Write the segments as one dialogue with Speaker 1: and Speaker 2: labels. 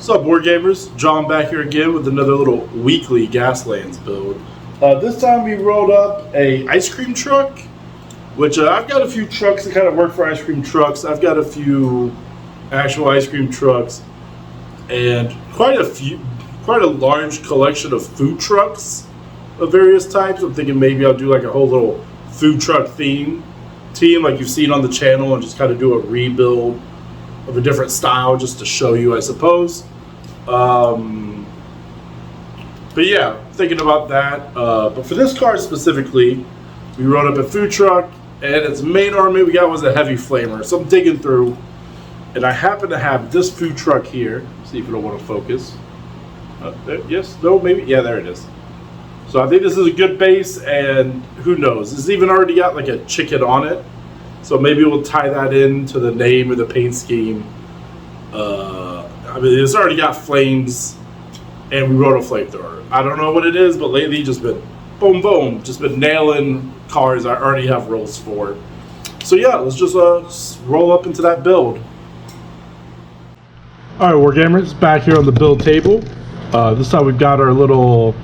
Speaker 1: What's up, wargamers? John back here again with another little weekly Gaslands build. This time we rolled up a ice cream truck, which I've got a few trucks that kind of work for ice cream trucks. I've got a few actual ice cream trucks and quite a large collection of food trucks of various types. I'm thinking maybe I'll do like a whole little food truck team like you've seen on the channel and just kind of do a rebuild of a different style just to show you, I suppose. But yeah, thinking about that. But for this car specifically, we wrote up a food truck, and its main ornament we got was a heavy flamer. So I'm digging through, and I happen to have this food truck here. See if it'll want to focus. Yes, no, maybe. Yeah, there it is. So I think this is a good base, and who knows? It's even already got like a chicken on it. So maybe we'll tie that into the name or the paint scheme. I mean, it's already got flames, and we wrote a flamethrower. I don't know what it is, but lately just been boom, boom, just been nailing cars I already have rolls for. So yeah, let's just roll up into that build. All right, wargamers, back here on the build table. This time we've got our little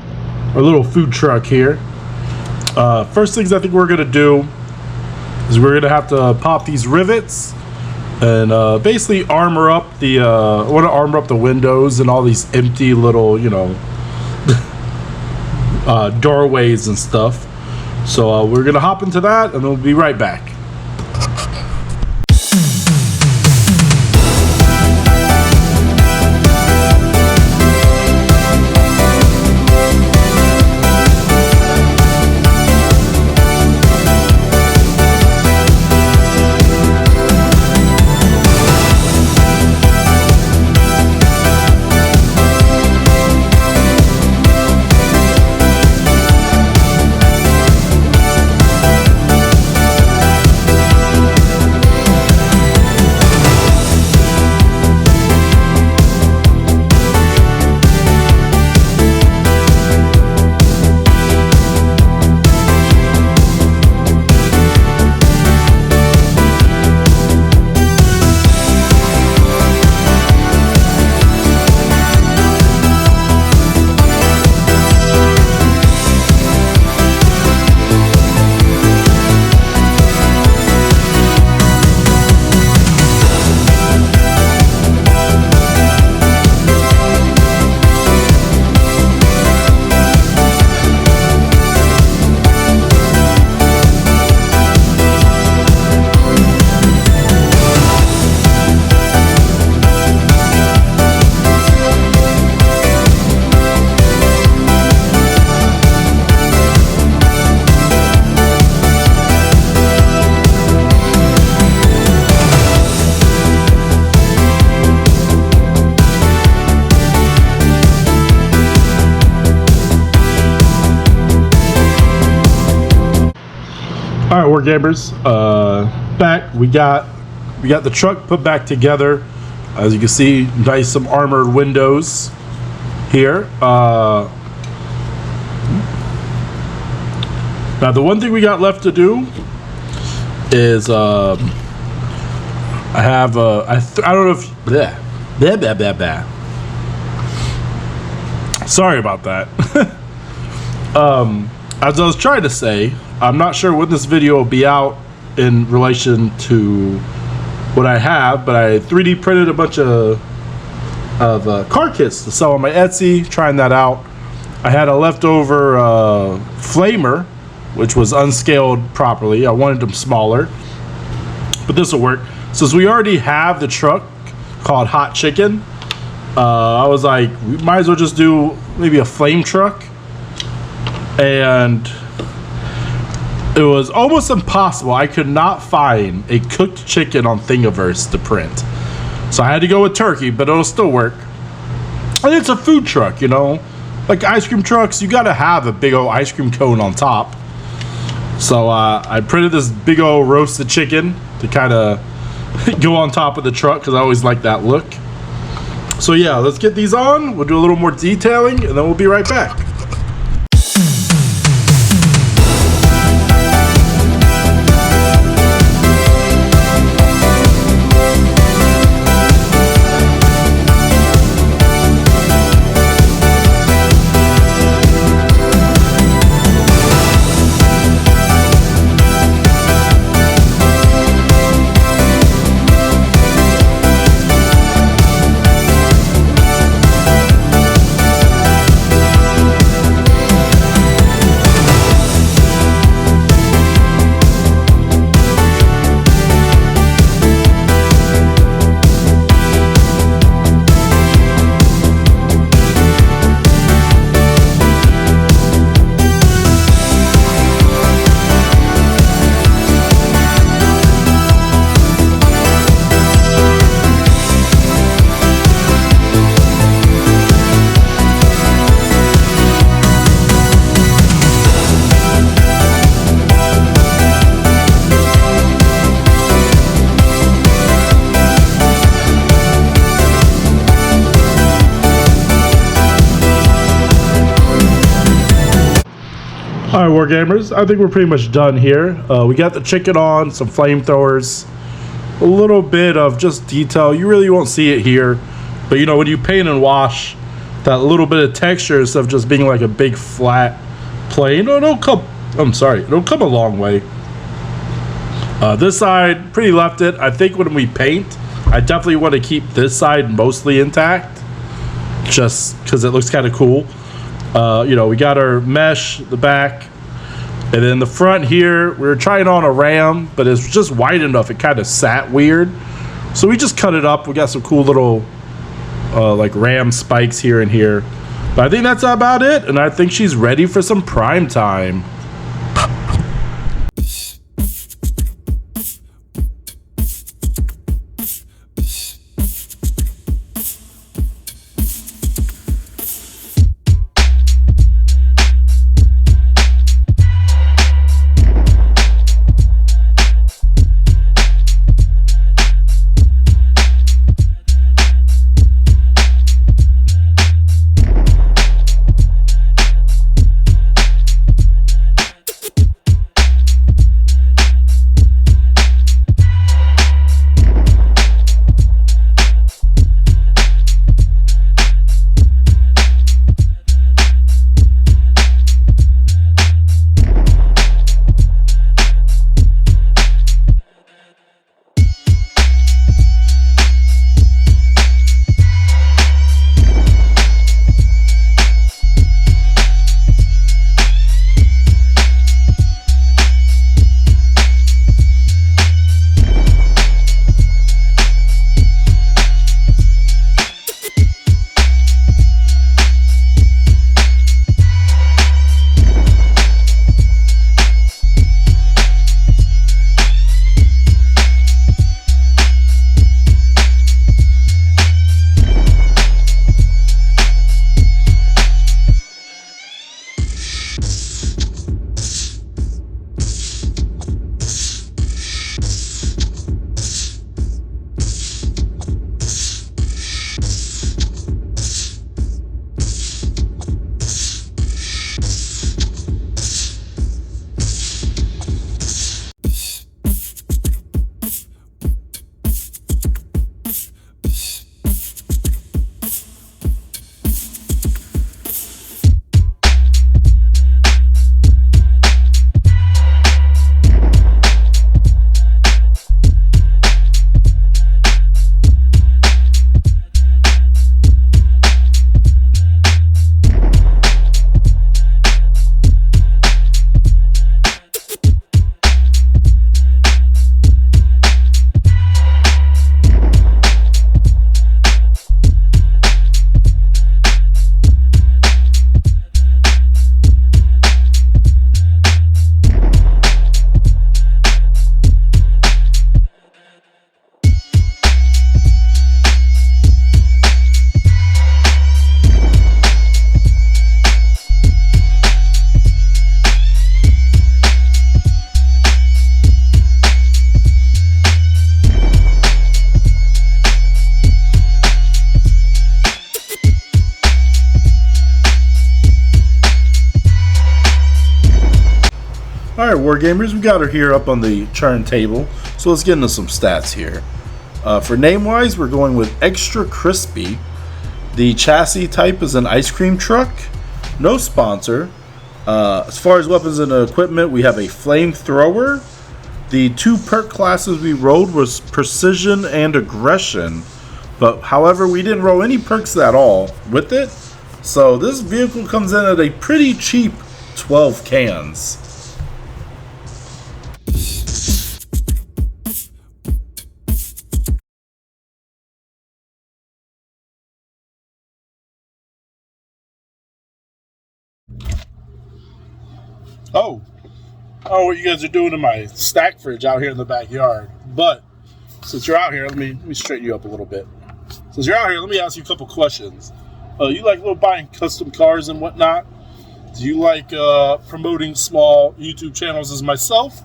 Speaker 1: food truck here. First things I think we're gonna do is we're gonna have to pop these rivets and basically armor up the I want to armor up the windows and all these empty little, you know, doorways and stuff. So we're gonna hop into that and we'll be right back. All right, wargamers, back. We got the truck put back together. As you can see, nice some armored windows here. Now the one thing we got left to do is I don't know if sorry about that. As I was trying to say, I'm not sure when this video will be out in relation to what I have, but I 3D printed a bunch of car kits to sell on my Etsy, trying that out. I had a leftover flamer, which was unscaled properly. I wanted them smaller, but this will work. Since we already have the truck called Hot Chicken, I was like, we might as well just do maybe a flame truck. And it was almost impossible. I could not find a cooked chicken on Thingiverse to print. So I had to go with turkey, but it'll still work. And it's a food truck, you know? Like ice cream trucks, you gotta have a big old ice cream cone on top. So I printed this big old roasted chicken to kind of go on top of the truck because I always like that look. So yeah, let's get these on. We'll do a little more detailing and then we'll be right back. All right, wargamers, I think we're pretty much done here. We got the chicken on, some flamethrowers, a little bit of just detail. You really won't see it here, but you know, when you paint and wash, that little bit of texture instead of just being like a big flat plane, it'll come a long way. This side, pretty left it. I think when we paint, I definitely want to keep this side mostly intact, just because it looks kind of cool. You know, we got our mesh, the back, and then the front here, we were trying on a ram, but it's just wide enough, it kind of sat weird. So we just cut it up. We got some cool little like ram spikes here and here. But I think that's about it, and I think she's ready for some prime time. Alright, wargamers, we got her here up on the turntable, so let's get into some stats here. For name-wise, we're going with Extra Crispy. The chassis type is an ice cream truck. No sponsor. As far as weapons and equipment, we have a flamethrower. The two perk classes we rolled was Precision and Aggression. But however, we didn't roll any perks at all with it. So this vehicle comes in at a pretty cheap 12 cans. Oh, what you guys are doing in my stack fridge out here in the backyard. But since you're out here, let me straighten you up a little bit. Since you're out here, let me ask you a couple questions. You like buying custom cars and whatnot? Do you like promoting small YouTube channels as myself?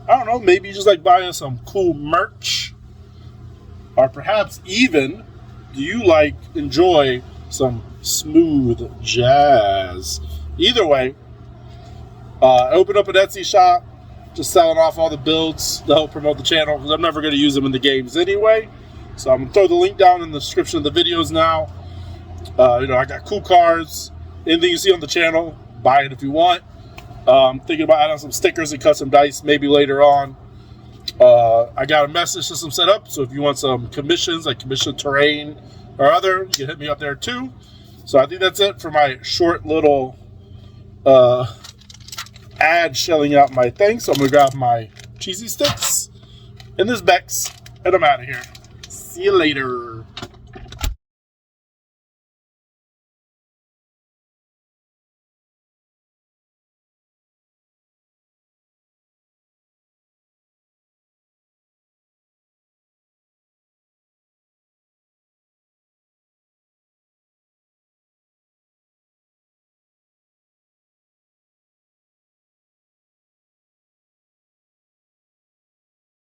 Speaker 1: I don't know, maybe you just like buying some cool merch? Or perhaps even, do you enjoy some smooth jazz? Either way, I opened up an Etsy shop, just selling off all the builds to help promote the channel because I'm never going to use them in the games anyway. So I'm going to throw the link down in the description of the videos now. You know, I got cool cards. Anything you see on the channel, buy it if you want. Thinking about adding some stickers and custom dice maybe later on. I got a message system set up, so if you want some commissions, like commission terrain or other, you can hit me up there too. So I think that's it for my short little ad shelling out my thing. So I'm going to grab my cheesy sticks and this Bex, and I'm out of here. See you later.